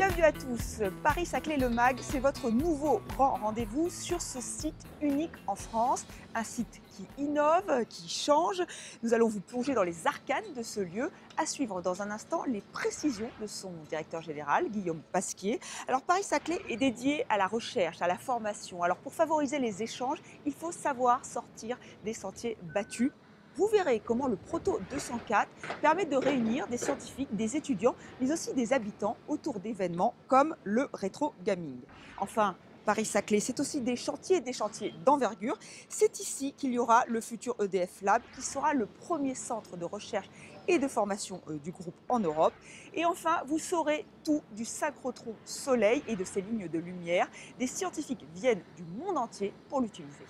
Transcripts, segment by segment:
Bienvenue à tous. Paris-Saclay-le Mag, c'est votre nouveau grand rendez-vous sur ce site unique en France. Un site qui innove, qui change. Nous allons vous plonger dans les arcanes de ce lieu. À suivre dans un instant les précisions de son directeur général, Guillaume Pasquier. Alors Paris-Saclay est dédié à la recherche, à la formation. Alors pour favoriser les échanges, il faut savoir sortir des sentiers battus. Vous verrez comment le Proto 204 permet de réunir des scientifiques, des étudiants, mais aussi des habitants autour d'événements comme le rétro gaming. Enfin, Paris-Saclay, c'est aussi des chantiers d'envergure. C'est ici qu'il y aura le futur EDF Lab, qui sera le premier centre de recherche et de formation du groupe en Europe. Et enfin, vous saurez tout du synchrotron Soleil et de ses lignes de lumière. Des scientifiques viennent du monde entier pour l'utiliser.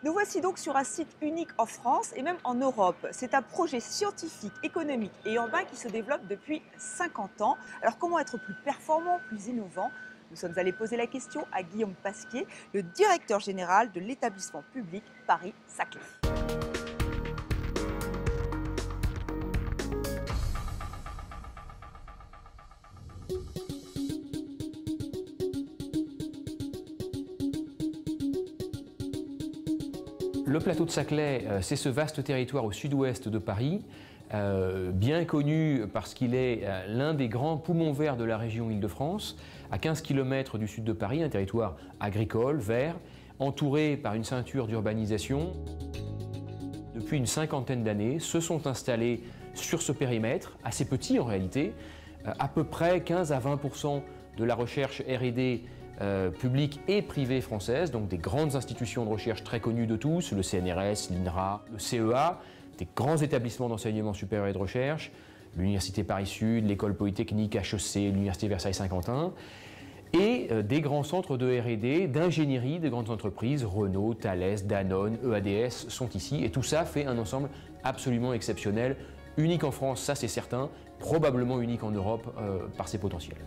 Nous voici donc sur un site unique en France et même en Europe. C'est un projet scientifique, économique et urbain qui se développe depuis 50 ans. Alors comment être plus performant, plus innovant? Nous sommes allés poser la question à Guillaume Pasquier, le directeur général de l'établissement public Paris-Saclay. Le plateau de Saclay, c'est ce vaste territoire au sud-ouest de Paris, bien connu parce qu'il est l'un des grands poumons verts de la région Île-de-France, à 15 km du sud de Paris, un territoire agricole, vert, entouré par une ceinture d'urbanisation. Depuis une cinquantaine d'années, se sont installés sur ce périmètre, assez petit en réalité, à peu près 15 à 20% de la recherche R&D publique et privée française, donc des grandes institutions de recherche très connues de tous, le CNRS, l'INRA, le CEA, des grands établissements d'enseignement supérieur et de recherche, l'Université Paris-Sud, l'École Polytechnique, HEC, l'Université Versailles-Saint-Quentin, et des grands centres de R&D, d'ingénierie des grandes entreprises, Renault, Thales, Danone, EADS sont ici, et tout ça fait un ensemble absolument exceptionnel, unique en France, ça c'est certain, probablement unique en Europe par ses potentiels.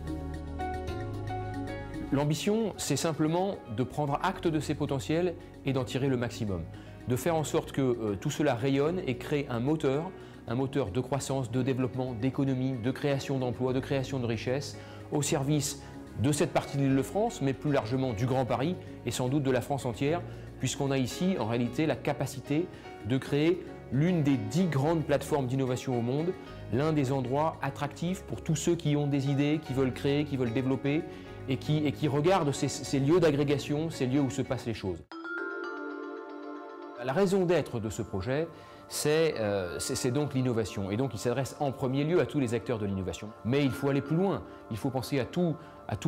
L'ambition, c'est simplement de prendre acte de ces potentiels et d'en tirer le maximum. De faire en sorte que tout cela rayonne et crée un moteur de croissance, de développement, d'économie, de création d'emplois, de création de richesses, au service de cette partie de l'Île-de-France, mais plus largement du Grand Paris et sans doute de la France entière, puisqu'on a ici en réalité la capacité de créer l'une des 10 grandes plateformes d'innovation au monde, l'un des endroits attractifs pour tous ceux qui ont des idées, qui veulent créer, qui veulent développer, et qui regardent ces lieux d'agrégation, ces lieux où se passent les choses. La raison d'être de ce projet, c'est donc l'innovation. Et donc il s'adresse en premier lieu à tous les acteurs de l'innovation. Mais il faut aller plus loin. Il faut penser à tous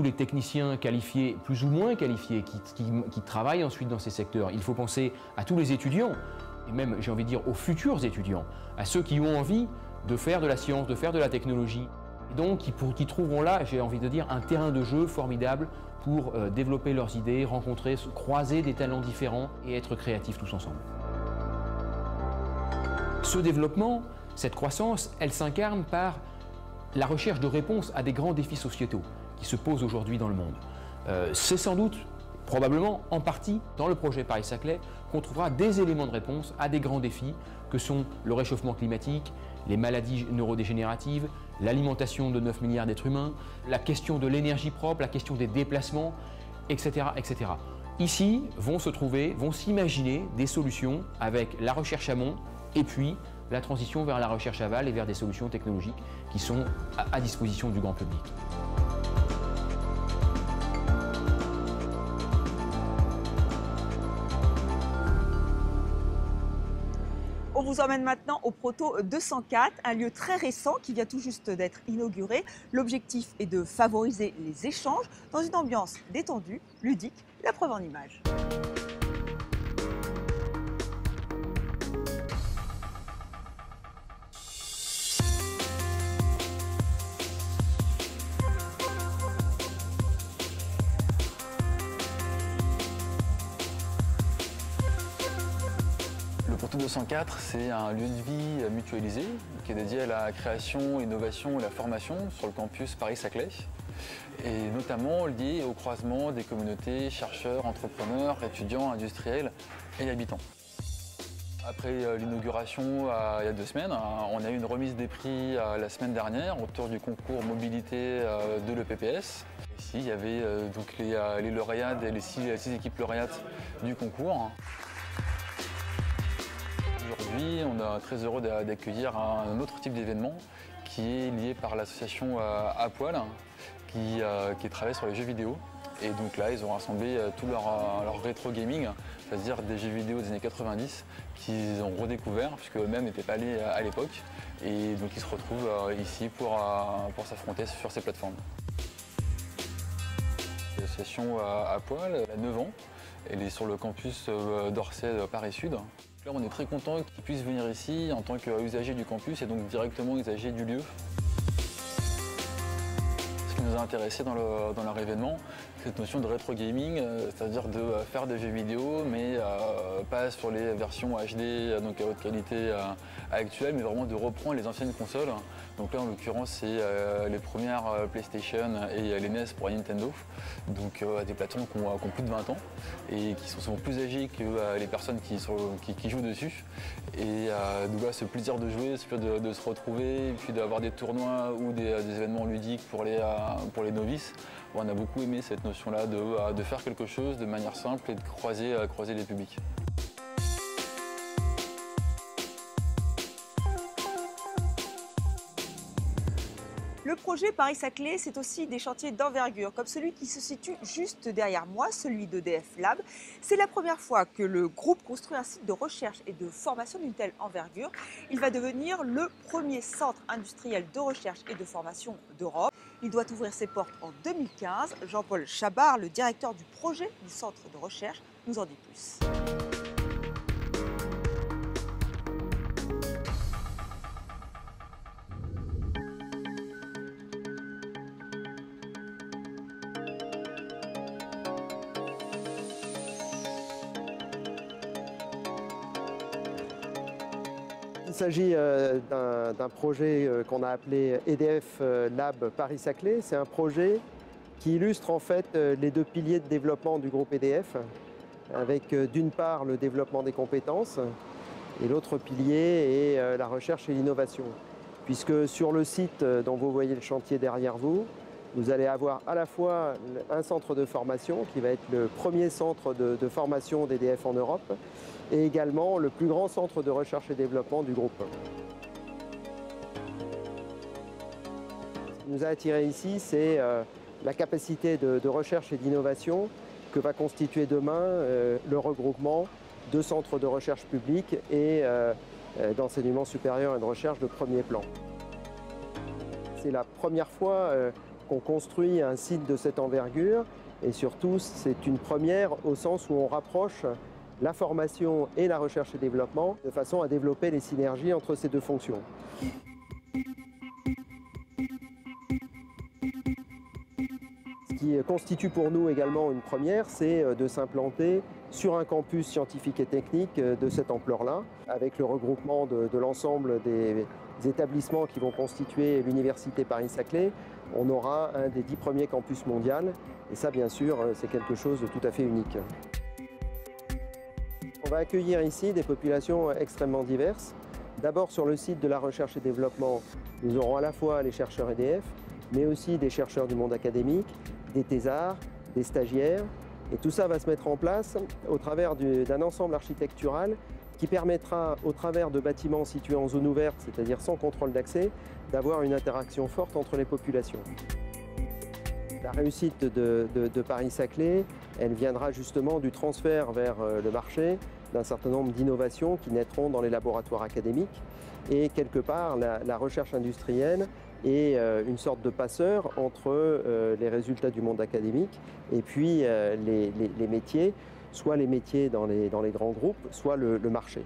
les techniciens qualifiés, plus ou moins qualifiés, qui travaillent ensuite dans ces secteurs. Il faut penser à tous les étudiants, et même, j'ai envie de dire, aux futurs étudiants, à ceux qui ont envie de faire de la science, de faire de la technologie. Et donc, qui trouveront là, j'ai envie de dire, un terrain de jeu formidable pour développer leurs idées, rencontrer, croiser des talents différents et être créatifs tous ensemble. Ce développement, cette croissance, elle s'incarne par la recherche de réponses à des grands défis sociétaux qui se posent aujourd'hui dans le monde. C'est sans doute, probablement, en partie, dans le projet Paris-Saclay, qu'on trouvera des éléments de réponse à des grands défis que sont le réchauffement climatique, les maladies neurodégénératives, l'alimentation de 9 milliards d'êtres humains, la question de l'énergie propre, la question des déplacements, etc., etc. Ici vont s'imaginer des solutions avec la recherche amont et puis la transition vers la recherche aval et vers des solutions technologiques qui sont à disposition du grand public. On vous emmène maintenant au Proto 204, un lieu très récent qui vient tout juste d'être inauguré. L'objectif est de favoriser les échanges dans une ambiance détendue, ludique, la preuve en images. Le Proto 204, c'est un lieu de vie mutualisé qui est dédié à la création, l'innovation et la formation sur le campus Paris-Saclay, et notamment lié au croisement des communautés chercheurs, entrepreneurs, étudiants, industriels et habitants. Après l'inauguration il y a 2 semaines, on a eu une remise des prix la semaine dernière autour du concours mobilité de l'EPPS. Ici, il y avait donc les lauréats, les 6 équipes lauréates du concours. Aujourd'hui, on est très heureux d'accueillir un autre type d'événement qui est lié par l'association À Poil, qui travaille sur les jeux vidéo. Et donc là, ils ont rassemblé tout leur rétro gaming, c'est-à-dire des jeux vidéo des années 90 qu'ils ont redécouvert, puisque eux-mêmes n'étaient pas allés à l'époque. Et donc ils se retrouvent ici pour s'affronter sur ces plateformes. L'association À Poil, elle a 9 ans. Elle est sur le campus d'Orsay Paris Sud. Là, on est très content qu'ils puissent venir ici en tant qu'usagers du campus et donc directement usagers du lieu. Ce qui nous a intéressés dans leur événement, c'est cette notion de rétro gaming, c'est-à-dire de faire des jeux vidéo, mais pas sur les versions HD, donc à haute qualité actuelles, mais vraiment de reprendre les anciennes consoles. Donc là, en l'occurrence, c'est les premières PlayStation et les NES pour Nintendo, donc des plateformes qui ont plus de 20 ans et qui sont souvent plus âgées que les personnes qui jouent dessus. Et donc là, ce plaisir de jouer, ce plaisir de se retrouver, et puis d'avoir des tournois ou des événements ludiques pour les novices. On a beaucoup aimé cette notion-là de faire quelque chose de manière simple et de croiser les publics. Le projet Paris-Saclay, c'est aussi des chantiers d'envergure, comme celui qui se situe juste derrière moi, celui d'EDF Lab. C'est la première fois que le groupe construit un site de recherche et de formation d'une telle envergure. Il va devenir le premier centre industriel de recherche et de formation d'Europe. Il doit ouvrir ses portes en 2015. Jean-Paul Chabard, le directeur du projet du centre de recherche, nous en dit plus. Il s'agit d'un projet qu'on a appelé EDF Lab Paris-Saclay. C'est un projet qui illustre en fait les 2 piliers de développement du groupe EDF, avec d'une part le développement des compétences et l'autre pilier est la recherche et l'innovation. Puisque sur le site dont vous voyez le chantier derrière vous, vous allez avoir à la fois un centre de formation qui va être le premier centre de formation d'EDF en Europe et également le plus grand centre de recherche et développement du groupe. Ce qui nous a attirés ici, c'est la capacité de recherche et d'innovation que va constituer demain le regroupement de centres de recherche publics et d'enseignement supérieur et de recherche de premier plan. C'est la première fois qu'on construit un site de cette envergure et surtout c'est une première au sens où on rapproche la formation et la recherche et développement de façon à développer les synergies entre ces 2 fonctions. Ce qui constitue pour nous également une première, c'est de s'implanter sur un campus scientifique et technique de cette ampleur-là, avec le regroupement de l'ensemble des établissements qui vont constituer l'Université Paris-Saclay. On aura un des 10 premiers campus mondiaux et ça, bien sûr, c'est quelque chose de tout à fait unique. On va accueillir ici des populations extrêmement diverses. D'abord, sur le site de la recherche et développement, nous aurons à la fois les chercheurs EDF, mais aussi des chercheurs du monde académique, des thésards, des stagiaires. Et tout ça va se mettre en place au travers d'un ensemble architectural qui permettra, au travers de bâtiments situés en zone ouverte, c'est-à-dire sans contrôle d'accès, d'avoir une interaction forte entre les populations. La réussite de Paris-Saclay, elle viendra justement du transfert vers le marché d'un certain nombre d'innovations qui naîtront dans les laboratoires académiques. Et quelque part, la recherche industrielle est une sorte de passeur entre les résultats du monde académique et puis les métiers, soit les métiers dans les grands groupes, soit le marché.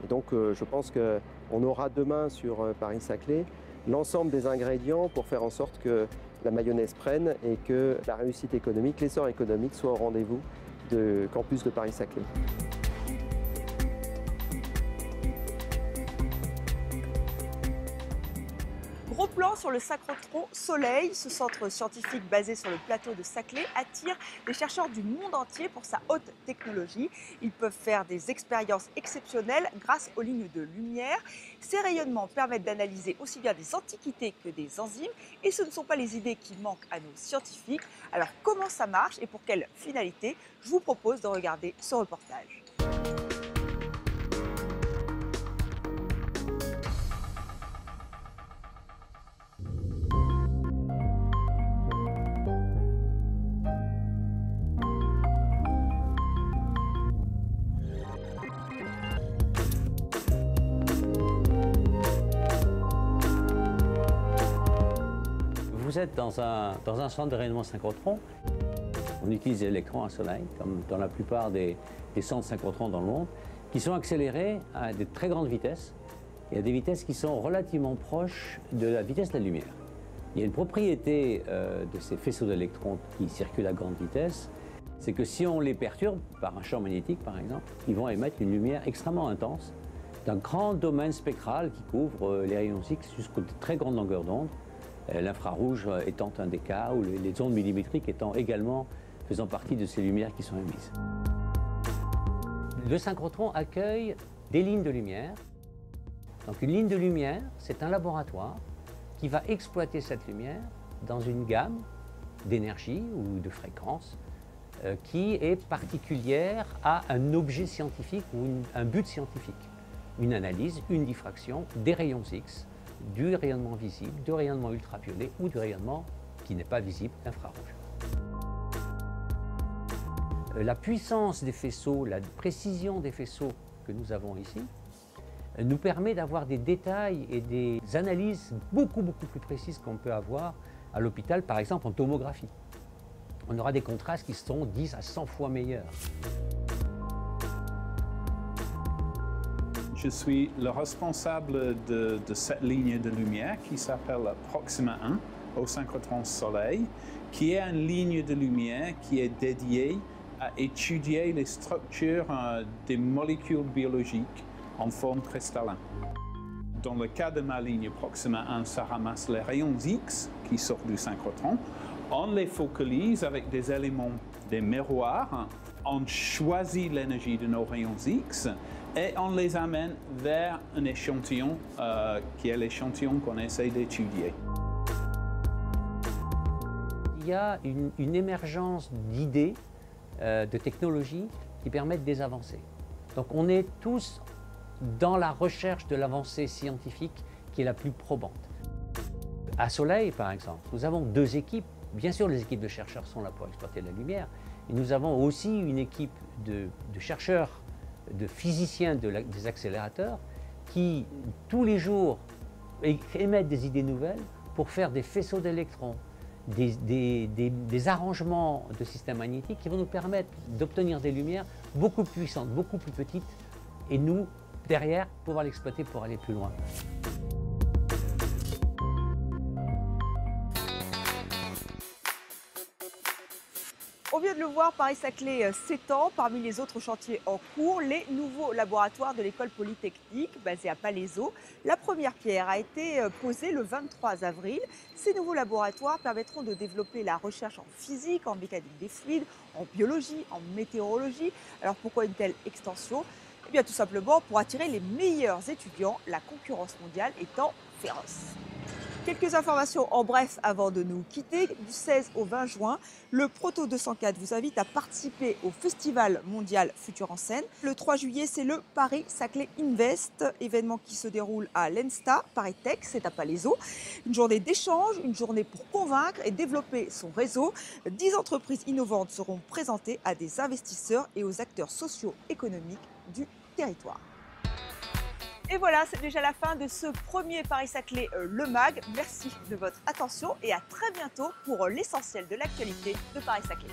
Et donc je pense qu'on aura demain sur Paris-Saclay l'ensemble des ingrédients pour faire en sorte que la mayonnaise prenne et que la réussite économique, l'essor économique soit au rendez-vous du campus de Paris-Saclay. Gros plan sur le Synchrotron Soleil. Ce centre scientifique basé sur le plateau de Saclay attire des chercheurs du monde entier pour sa haute technologie. Ils peuvent faire des expériences exceptionnelles grâce aux lignes de lumière. Ces rayonnements permettent d'analyser aussi bien des antiquités que des enzymes. Et ce ne sont pas les idées qui manquent à nos scientifiques. Alors comment ça marche et pour quelle finalité? Je vous propose de regarder ce reportage. Vous êtes dans un centre de rayonnement synchrotron. On utilise des électrons à soleil, comme dans la plupart des centres synchrotrons dans le monde, qui sont accélérés à de très grandes vitesses et à des vitesses qui sont relativement proches de la vitesse de la lumière. Il y a une propriété de ces faisceaux d'électrons qui circulent à grande vitesse, c'est que si on les perturbe par un champ magnétique, par exemple, ils vont émettre une lumière extrêmement intense d'un grand domaine spectral qui couvre les rayons X jusqu'aux très grandes longueurs d'onde. L'infrarouge étant un des cas, ou les ondes millimétriques étant également faisant partie de ces lumières qui sont émises. Le synchrotron accueille des lignes de lumière. Donc une ligne de lumière, c'est un laboratoire qui va exploiter cette lumière dans une gamme d'énergie ou de fréquences qui est particulière à un objet scientifique ou un but scientifique. Une analyse, une diffraction des rayons X, du rayonnement visible, du rayonnement ultraviolet ou du rayonnement qui n'est pas visible, infrarouge. La puissance des faisceaux, la précision des faisceaux que nous avons ici nous permet d'avoir des détails et des analyses beaucoup plus précises qu'on peut avoir à l'hôpital, par exemple en tomographie. On aura des contrastes qui sont 10 à 100 fois meilleurs. Je suis le responsable de cette ligne de lumière qui s'appelle Proxima 1 au synchrotron Soleil, qui est une ligne de lumière qui est dédiée à étudier les structures des molécules biologiques en forme cristallin. Dans le cas de ma ligne Proxima 1, ça ramasse les rayons X qui sortent du synchrotron. On les focalise avec des éléments, des miroirs. On choisit l'énergie de nos rayons X et on les amène vers un échantillon qui est l'échantillon qu'on essaie d'étudier. Il y a une émergence d'idées, de technologies qui permettent des avancées. Donc on est tous dans la recherche de l'avancée scientifique qui est la plus probante. À Soleil, par exemple, nous avons deux équipes. Bien sûr, les équipes de chercheurs sont là pour exploiter la lumière. Et nous avons aussi une équipe de chercheurs, de physiciens des accélérateurs qui, tous les jours, émettent des idées nouvelles pour faire des faisceaux d'électrons, des arrangements de systèmes magnétiques qui vont nous permettre d'obtenir des lumières beaucoup plus puissantes, beaucoup plus petites, et nous, derrière, pouvoir l'exploiter pour aller plus loin. On vient de le voir, Paris-Saclay s'étend. Parmi les autres chantiers en cours, les nouveaux laboratoires de l'école polytechnique basée à Palaiseau. La première pierre a été posée le 23 avril. Ces nouveaux laboratoires permettront de développer la recherche en physique, en mécanique des fluides, en biologie, en météorologie. Alors pourquoi une telle extension? Eh bien tout simplement pour attirer les meilleurs étudiants, la concurrence mondiale étant féroce. Quelques informations en bref avant de nous quitter. Du 16 au 20 juin, le Proto 204 vous invite à participer au Festival mondial Futur en scène. Le 3 juillet, c'est le Paris-Saclay Invest, événement qui se déroule à l'ENSTA, Paris Tech, c'est à Palaiseau. Une journée d'échange, une journée pour convaincre et développer son réseau. 10 entreprises innovantes seront présentées à des investisseurs et aux acteurs socio-économiques du territoire. Et voilà, c'est déjà la fin de ce premier Paris-Saclay Le Mag. Merci de votre attention et à très bientôt pour l'essentiel de l'actualité de Paris-Saclay.